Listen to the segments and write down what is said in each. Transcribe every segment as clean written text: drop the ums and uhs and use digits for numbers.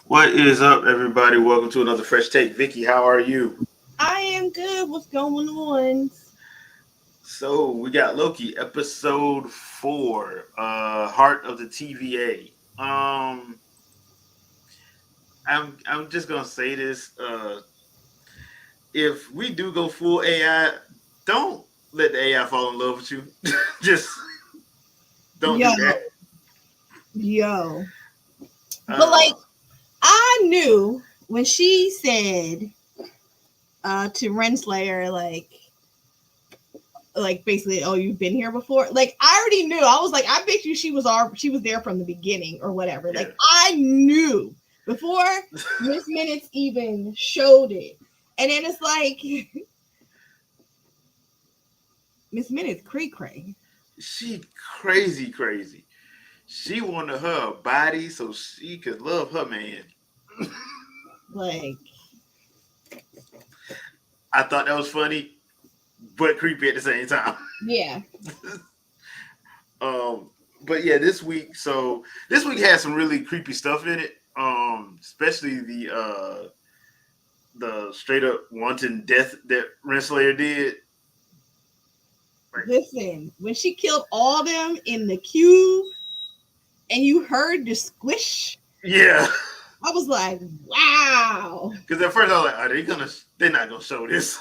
What is up, everybody? Welcome to another fresh take. Vicky, how are you? I am good. What's going on? So we got Loki, episode 4, Heart of the TVA. I'm just gonna say this. If we do go full AI, don't let the AI fall in love with you. Just don't Yo, do that. yo. But Uh, I knew when she said to Renslayer, basically, oh, you've been here before. Like I already knew. I was like, I bet you she was there from the beginning or whatever. yeah. Like I knew before Miss Minutes even showed it. And then it's like Miss Minutes cray cray. She crazy, crazy. She wanted her a body so she could love her man. Like, I thought that was funny, but creepy at the same time. yeah. um, but yeah, this week has some really creepy stuff in it. Especially the straight up wanton death that Renslayer did. Like, Listen, when she killed all them in the cube and you heard the squish, yeah, I was like, wow. because at first I was like, are they gonna? They're not gonna show this.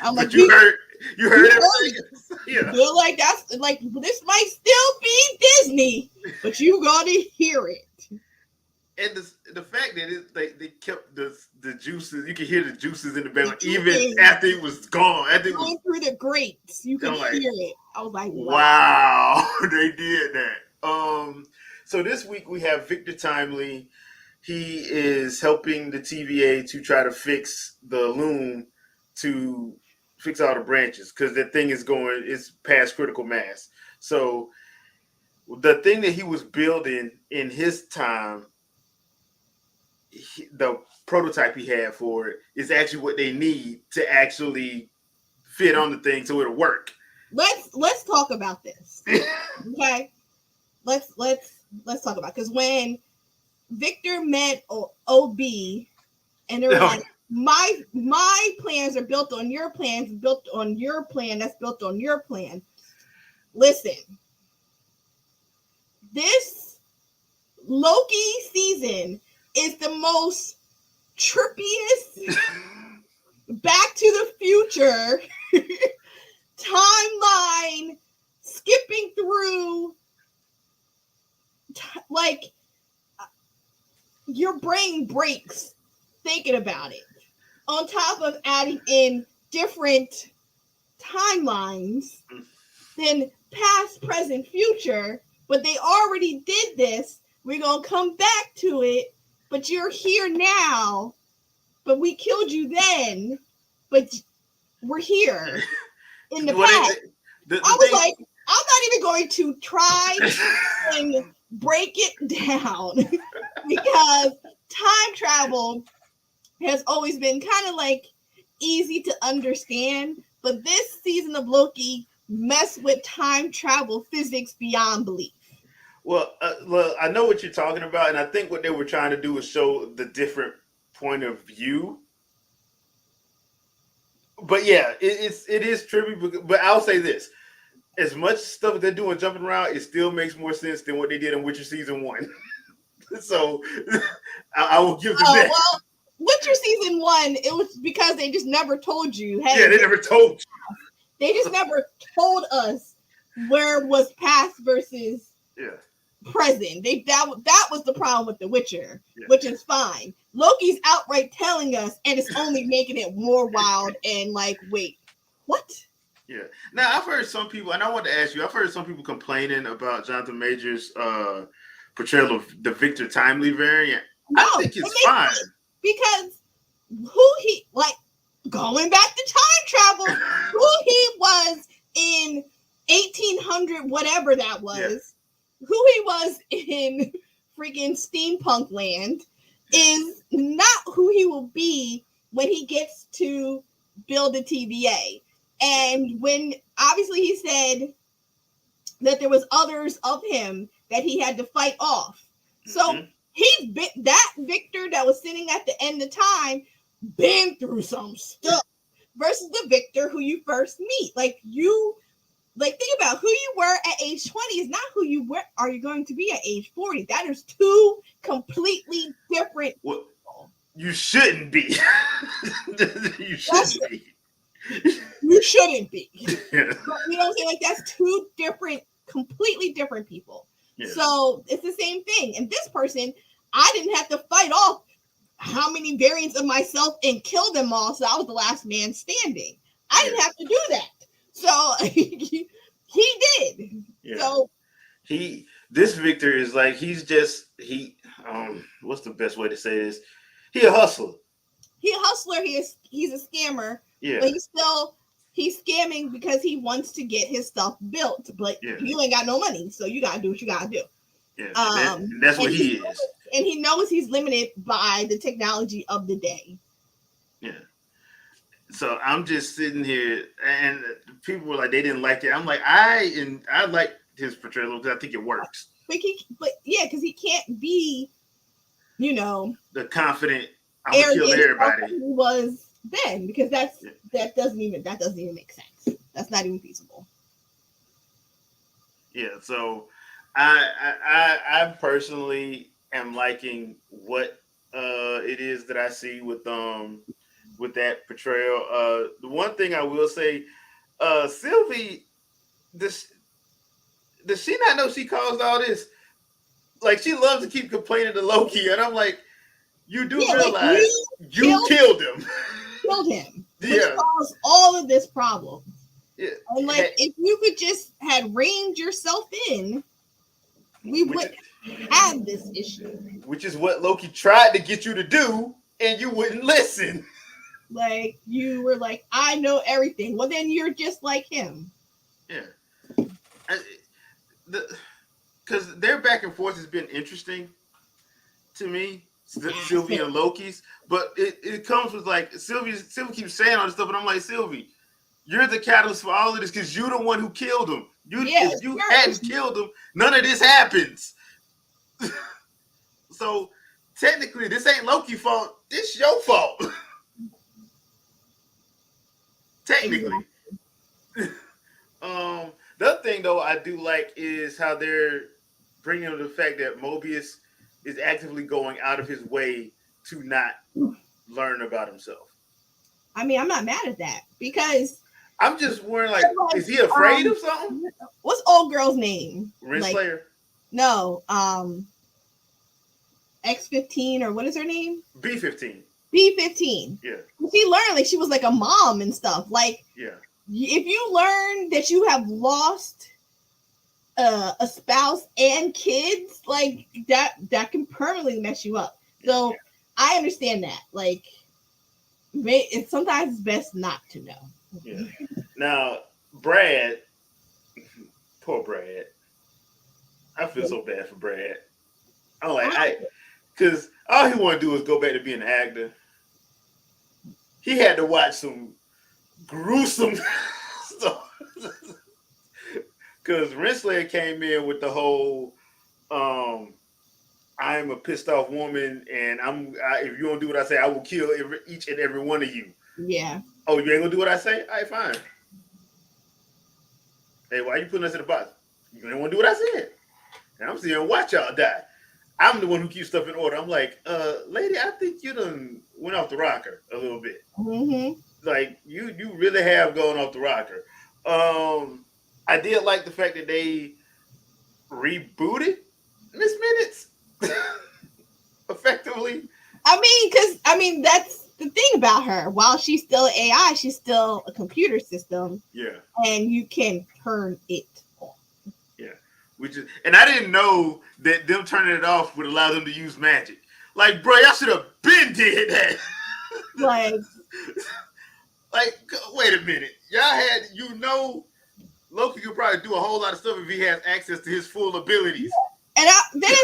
I'm like, But you you heard heard everything. Yeah, feel like that's like this might still be Disney, but you gotta hear it. and the fact that they kept the juices, you can hear the juices in the The background even juices after it was gone. After it was, going through the grates, you could I'm like, hear it. I was like, wow. wow, they did that. So this week we have Victor Timely. He is helping the TVA to try to fix the loom to fix all the branches because that thing is past critical mass. So the thing that he was building in his time, the prototype he had for it is actually what they need to actually fit on the thing so it'll work. Let's talk about this. Okay. Let's talk about because when Victor met OB and they were like, my plans are built on your plans, built on your plan, that's built on your plan. Listen, this Loki season is the most trippiest back to the future timeline skipping through like your brain breaks thinking about it. On top of adding in different timelines than past, present, future, but they already did this. We're going to come back to it, but you're here now, but we killed you then, but we're here in the past. I was like, I'm not even going to try and break it down because time travel has always been kind of like easy to understand, but this season of Loki messed with time travel physics beyond belief. Well, I know what you're talking about, and I think what they were trying to do is show the different point of view. But yeah, it is trippy. But I'll say this: as much stuff they're doing jumping around, it still makes more sense than what they did in Witcher season 1. So I will give them Oh that. well, Witcher season 1, it was because they just never told you. Hey, Yeah, they never told you. They just never told us where was past versus Yeah. present. That was the problem with The Witcher, Yeah. which is fine. Loki's outright telling us, and it's only making it more wild and like, wait, what? Yeah. Now I've heard some people, and I want to ask you. I've heard some people complaining about Jonathan Majors' portrayal of the Victor Timely variant. No, I think it's fine because who he like going back to time travel, who he was in 1800 whatever that was, who he was in freaking steampunk land is not who he will be when he gets to build a TVA. And when obviously he said that there was others of him that he had to fight off. So he's been that Victor that was sitting at the end of time, been through some stuff versus the Victor who you first meet. Like think about who you were at age 20 is not who you were are you going to be at age 40. That is two completely different Well, you shouldn't be. You shouldn't be. You shouldn't be. Yeah. You know what I'm saying? Like that's two different, completely different people. Yeah. So it's the same thing. And this person, I didn't have to fight off how many variants of myself and kill them all. So I was the last man standing. I didn't have to do that. So he did. Yeah. So this Victor is like what's the best way to say this? He a hustler. He's a hustler. He's a scammer. Yeah. But he's scamming because he wants to get his stuff built. But you ain't got no money, so you gotta do what you gotta do. Yeah. That's what he is. And he knows he's limited by the technology of the day. Yeah. So I'm just sitting here, and people were like, they didn't like it. I'm like, I like his portrayal because I think it works. Because he can't be, the confident. I'm gonna kill everybody. He was then, because that doesn't even make sense. That's not even feasible. Yeah. So I personally am liking what it is that I see with that portrayal. The one thing I will say, Sylvie, does she not know she caused all this? Like, she loves to keep complaining to Loki, and I'm like, you do realize you killed him. Killed him. Which caused all of this problem. Yeah. And if you could just had reined yourself in, we wouldn't have this issue. Which is what Loki tried to get you to do, and you wouldn't listen. Like, you were like, I know everything. Well, then you're just like him. Yeah. Because their back and forth has been interesting to me, Sylvie and Loki's. But it comes with, like, Sylvie keeps saying all this stuff, and I'm like, Sylvie, you're the catalyst for all of this because you're the one who killed him. If you hadn't killed him, none of this happens. So, technically, this ain't Loki's fault. This your fault. Technically. The other thing, though, I do like is how they're bringing up the fact that Mobius is actively going out of his way to not learn about himself. I mean, I'm not mad at that because I'm just wondering, like, is he afraid of something? What's old girl's name? Renslayer? No, X-15 or what is her name? B-15. B-15. Yeah. She learned like she was like a mom and stuff. Like, yeah. If you learn that you have lost a spouse and kids, like that can permanently mess you up. So I understand that. Like, sometimes it's best not to know. Yeah. Now, Brad, poor Brad. I feel so bad for Brad. I'm like, because all he want to do is go back to being an actor. He had to watch some gruesome stuff. Because Renslayer came in with the whole, I'm a pissed off woman, and if you don't do what I say, I will kill each and every one of you. Yeah. Oh, you ain't gonna do what I say? All right, fine. Hey, why are you putting us in the box? You ain't want to do what I said. And I'm sitting here and watch y'all die. I'm the one who keeps stuff in order. I'm like, lady, I think you done went off the rocker a little bit. Mm-hmm. Like, you really have gone off the rocker. I did like the fact that they rebooted Miss Minutes effectively. I mean, that's the thing about her. While she's still AI, she's still a computer system. Yeah. And you can turn it off. Yeah. And I didn't know that them turning it off would allow them to use magic. Like, bro, y'all should have been did that. Like, wait a minute. Y'all had, Loki could probably do a whole lot of stuff if he has access to his full abilities. And then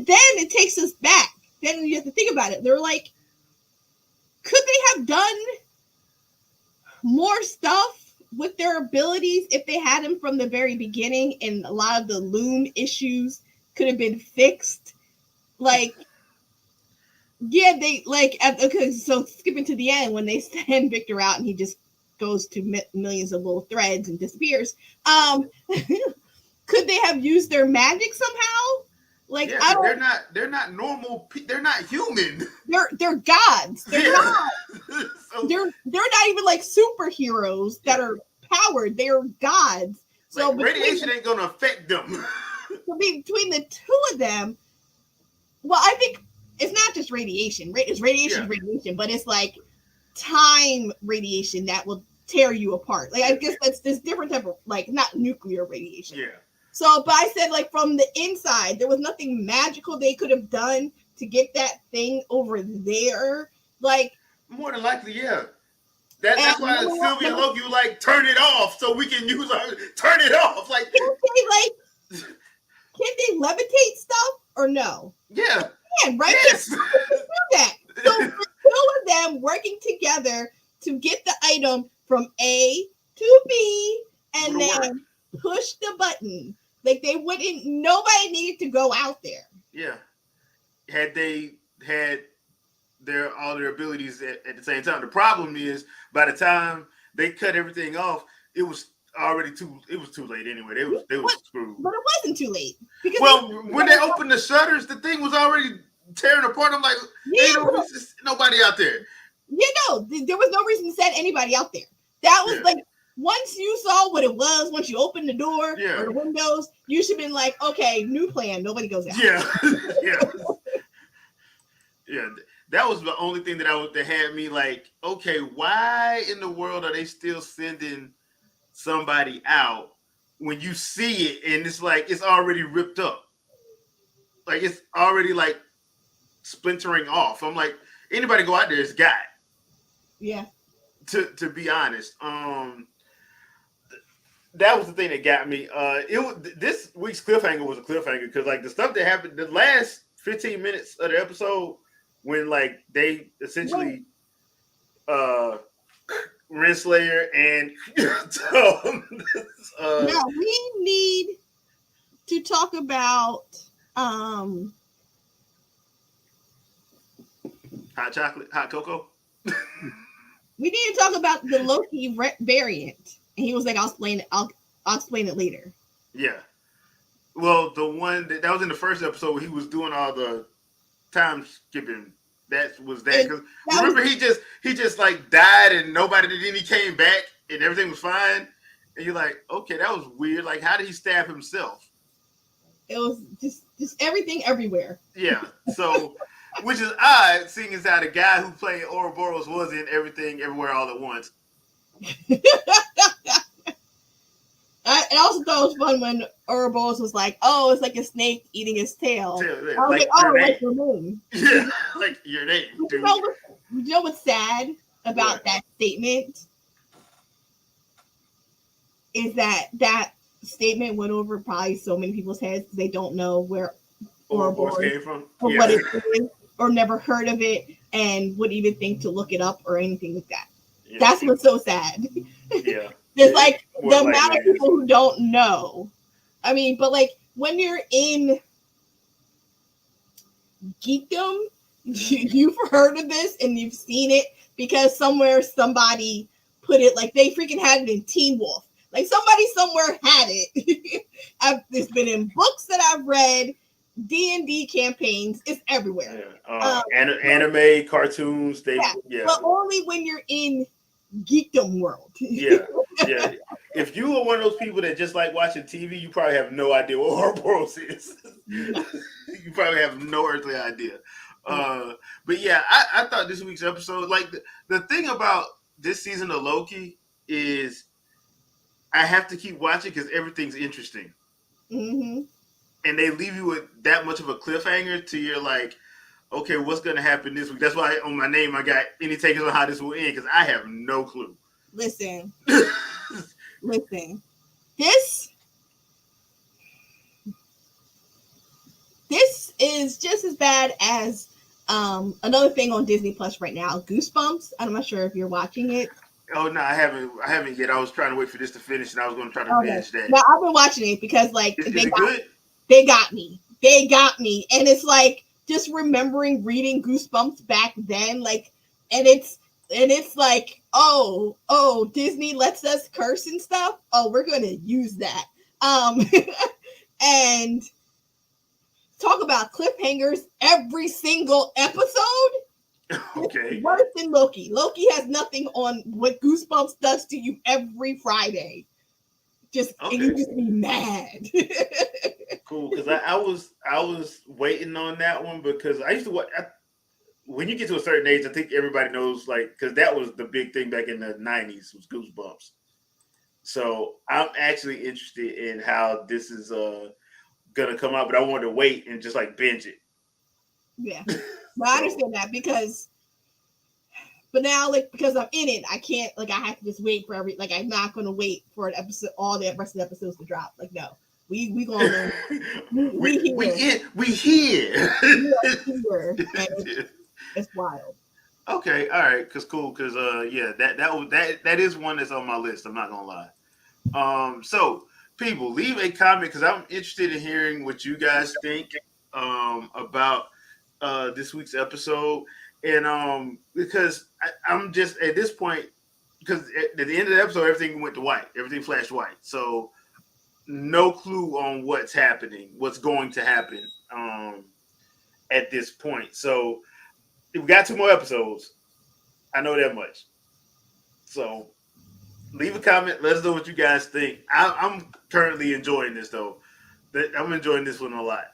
it takes us back. Then you have to think about it. They're like, could they have done more stuff with their abilities if they had them from the very beginning, and a lot of the loom issues could have been fixed Like, yeah, they like okay. So skipping to the end when they send Victor out and he just goes to millions of little threads and disappears. Could they have used their magic somehow? Like, Yeah, I because don't. they're not normal. They're not human. They're gods. They're Yeah. not. So They're not even like superheroes that yeah, are powered. They're gods. like So radiation ain't gonna affect them. between the two of them, well, I think it's not just radiation. It's radiation, Yeah. radiation, but it's like time radiation that will tear you apart. Like, I guess that's this different type of, like, not nuclear radiation. Yeah. So, but I said, like, from the inside, there was nothing magical they could have done to get that thing over there. Like, More than likely, yeah. That's why Sylvia and Loki were like, turn it off so we can use our turn it off. Like, can they levitate stuff or no? yeah. Can, right? Yes. They do that. So the two of them working together to get the item from A to B and Would've then worked. push the button. Like, they wouldn't, nobody needed to go out there. Yeah. Had they had all their abilities at the same time. The problem is by the time they cut everything off, it was already too late anyway. They was screwed. But it wasn't too late. Because When they opened the shutters, the thing was already tearing apart. I'm like, ain't nobody out there. You know, there was no reason to send anybody out there. That was like, once you saw what it was, once you opened the door or the windows, you should have been like, okay, new plan. Nobody goes out. Yeah. Yeah. Yeah. That was the only thing that had me like, okay, why in the world are they still sending somebody out when you see it and it's like it's already ripped up, like it's already like splintering off? I'm like, anybody go out there is got. Yeah. To be honest, that was the thing that got me. This week's cliffhanger was a cliffhanger because like the stuff that happened the last 15 minutes of the episode when like they essentially Renslayer and now we need to talk about hot chocolate, hot cocoa. We need to talk about the Loki variant. And he was like, I'll explain it later. Yeah. Well, the one that was in the first episode where he was doing all the time skipping. That was that. Because remember, he just like died and nobody did. Then he came back and everything was fine. And you're like, okay, that was weird. Like, how did he stab himself? It was just everything everywhere. Yeah. So, which is odd, seeing as how the guy who played Ouroboros was in Everything Everywhere All at Once. I also thought it was fun when Ouroboros was like, "Oh, it's like a snake eating his tail." Yeah, I was like, "Oh, like your name." Yeah, like your name. Dude. You know what's sad about that statement is that statement went over probably so many people's heads because they don't know where Ouroboros came from, or what it is, or never heard of it, and wouldn't even think to look it up or anything like that. Yeah. That's what's so sad. Yeah. There's like the amount of people who don't know. I mean, but like when you're in geekdom, you've heard of this and you've seen it because somewhere somebody put it, like they freaking had it in Teen Wolf. Like somebody somewhere had it. It's been in books that I've read, D&D campaigns. It's everywhere. Yeah. Anime, cartoons. But only when you're in geekdom world. Yeah. If you are one of those people that just like watching TV, you probably have no idea what Ouroboros is. You probably have no earthly idea. But yeah, I thought this week's episode, like the thing about this season of Loki is I have to keep watching because everything's interesting. Mm-hmm. And they leave you with that much of a cliffhanger to you're like, okay, what's going to happen this week? That's why on my name I got any takers on how this will end because I have no clue. Listen. This is just as bad as another thing on Disney Plus right now, Goosebumps. I'm not sure if you're watching it. Oh no, I haven't yet. I was trying to wait for this to finish, and I was going to try to binge that. No, I've been watching it because like is it good? They got me, and it's like just remembering reading Goosebumps back then, like, and it's like, oh, Disney lets us curse and stuff. Oh, we're gonna use that. Um, and talk about cliffhangers every single episode. Okay. Worse than Loki. Loki has nothing on what Goosebumps does to you every Friday. And you Okay. just be mad. Cool. Because I was waiting on that one because I used to watch. When you get to a certain age, I think everybody knows, like, because that was the big thing back in the '90s was Goosebumps. So I'm actually interested in how this is gonna come out, but I wanted to wait and just like binge it. Yeah. But I So understand that but now, like, because I'm in it, I can't, like, I have to just wait for I'm not gonna wait for an episode, all the rest of the episodes to drop. Like, no, we gonna we here, we here. we are here, and it's wild. Okay, all right, cause cool, cause yeah, that is one that's on my list. I'm not gonna lie. So people, leave a comment because I'm interested in hearing what you guys think about this week's episode, and because I'm just at this point because at the end of the episode everything went to white, everything flashed white, so no clue on what's happening, what's going to happen at this point. So we got 2 more episodes. I know that much. So leave a comment. Let us know what you guys think. I'm currently enjoying this though. I'm enjoying this one a lot.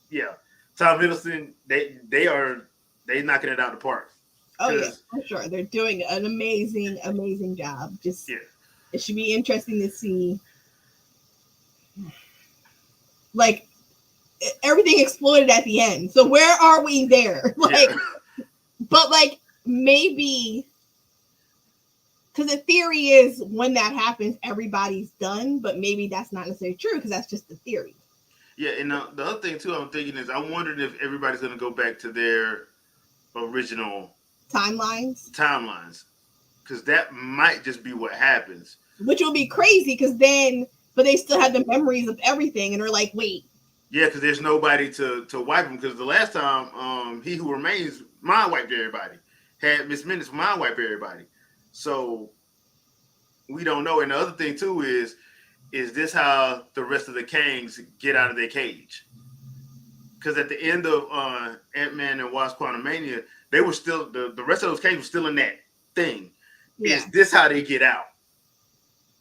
Yeah, Tom Hiddleston. They knocking it out of the park. Oh yeah, for sure. They're doing an amazing job. Just yeah, it should be interesting to see, like, everything exploded at the end. So where are we there? Like, yeah. But like maybe because the theory is when that happens, everybody's done. But maybe that's not necessarily true because that's just the theory. Yeah, and the other thing too, I'm thinking is I'm wondering if everybody's going to go back to their original timelines, because that might just be what happens. Which will be crazy because then, but they still have the memories of everything, and they're like, wait. Yeah, because there's nobody to wipe them. Because the last time, He Who Remains mind wiped everybody. Had Miss Minutes mind wipe everybody. So we don't know. And the other thing too is this how the rest of the Kangs get out of their cage? Because at the end of Ant-Man and Wasp: Quantumania, they were still the rest of those Kangs were still in that thing. Yeah. Is this how they get out?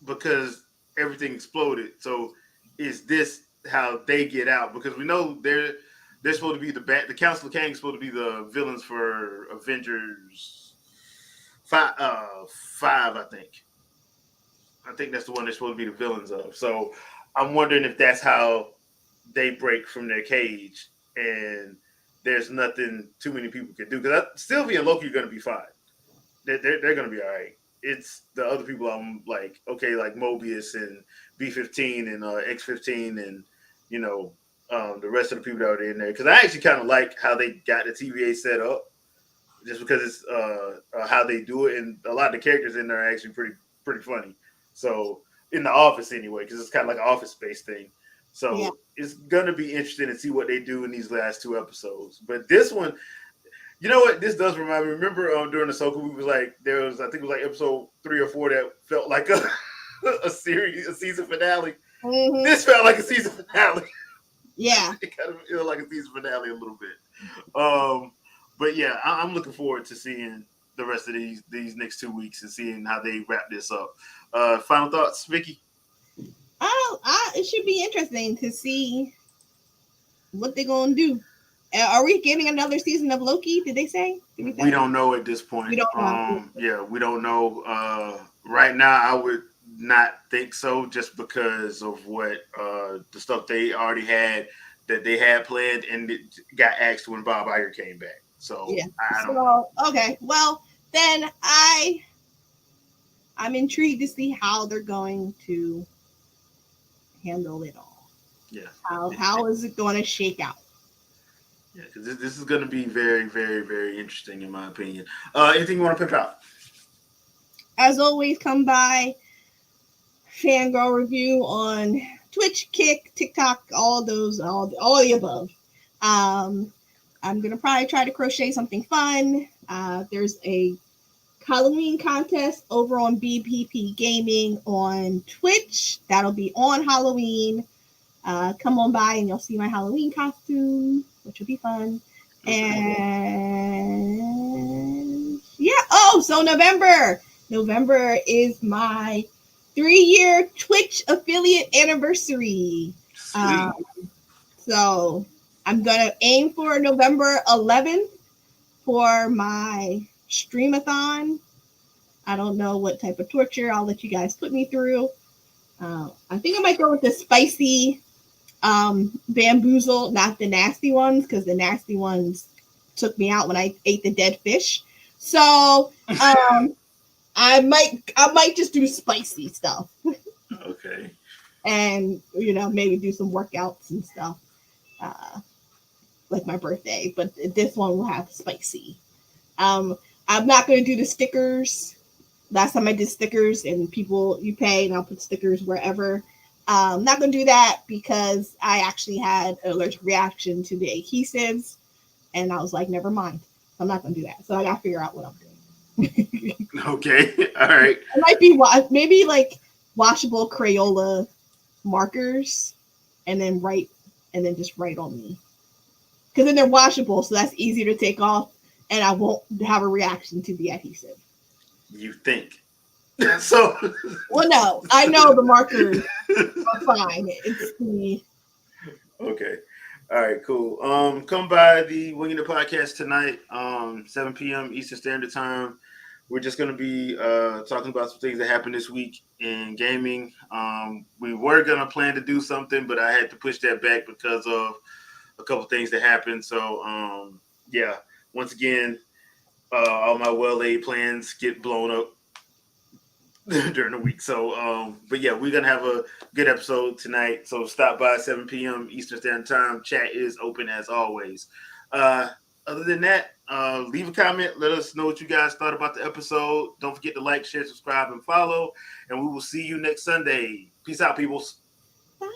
Because everything exploded. So is this how they get out? Because we know they're supposed to be the Council of Kang is supposed to be the villains for Avengers 5, I think. I think that's the one they're supposed to be the villains of. So I'm wondering if that's how they break from their cage and there's nothing too many people can do. Because Sylvie and Loki are going to be fine. They're going to be all right. It's the other people I'm like, okay, like Mobius and B-15 and X-15 and, you know, the rest of the people that are in there. Because I actually kind of like how they got the TVA set up just because it's how they do it. And a lot of the characters in there are actually pretty funny. So in the office anyway, because it's kind of like an office space thing. So yeah. It's going to be interesting to see what they do in these last 2 episodes. But this one, you know what? This does remind me. Remember during the Ahsoka, we was like, I think it was like episode 3 or 4 that felt like a season finale. Mm-hmm. This felt like a season finale. Yeah. It kind of felt like a season finale a little bit. But yeah, I'm looking forward to seeing the rest of these next 2 weeks and seeing how they wrap this up. Final thoughts, Vicky? It should be interesting to see what they're going to do. Are we getting another season of Loki? Did they say? We don't know at this point. We don't know. Yeah, we don't know. Right now, I would not think so, just because of what the stuff they already had that they had planned and it got axed when Bob Iger came back. So yeah. I don't know. Okay, well then I'm intrigued to see how they're going to handle it all. Yeah. How is it going to shake out? Yeah, because this is going to be very, very, very interesting in my opinion. Anything you want to pick out? As always, come by Fangirl Review on Twitch, Kick, TikTok, all the above. I'm gonna probably try to crochet something fun. There's a Halloween contest over on BPP Gaming on Twitch. That'll be on Halloween. Come on by and you'll see my Halloween costume, which will be fun. And yeah, so November is my 3-year Twitch affiliate anniversary. So I'm gonna aim for November 11th for my streamathon. I don't know what type of torture I'll let you guys put me through. I think I might go with the spicy bamboozle, not the nasty ones, because the nasty ones took me out when I ate the dead fish. So I might just do spicy stuff. Okay. And maybe do some workouts and stuff, like my birthday. But this one will have spicy. I'm not going to do the stickers. Last time I did stickers, and you pay, and I'll put stickers wherever. I'm not going to do that because I actually had an allergic reaction to the adhesives, and I was like, never mind. I'm not going to do that. So I got to figure out what I'm doing. Okay. All right. It might be maybe like washable Crayola markers, and then just write on me. Because then they're washable, so that's easier to take off, and I won't have a reaction to the adhesive. You think. So. Well, no. I know the markers are fine. It's the... Okay. All right, cool. Come by the Winging the Podcast tonight, 7 p.m. Eastern Standard Time. We're just going to be talking about some things that happened this week in gaming. We were going to plan to do something, but I had to push that back because of a couple things that happened. So, yeah, once again, all my well-laid plans get blown up during the week. So, but yeah, we're going to have a good episode tonight. So stop by 7 p.m. Eastern Standard Time. Chat is open as always. Other than that, leave a comment. Let us know what you guys thought about the episode. Don't forget to like, share, subscribe, and follow. And we will see you next Sunday. Peace out, peoples. Bye.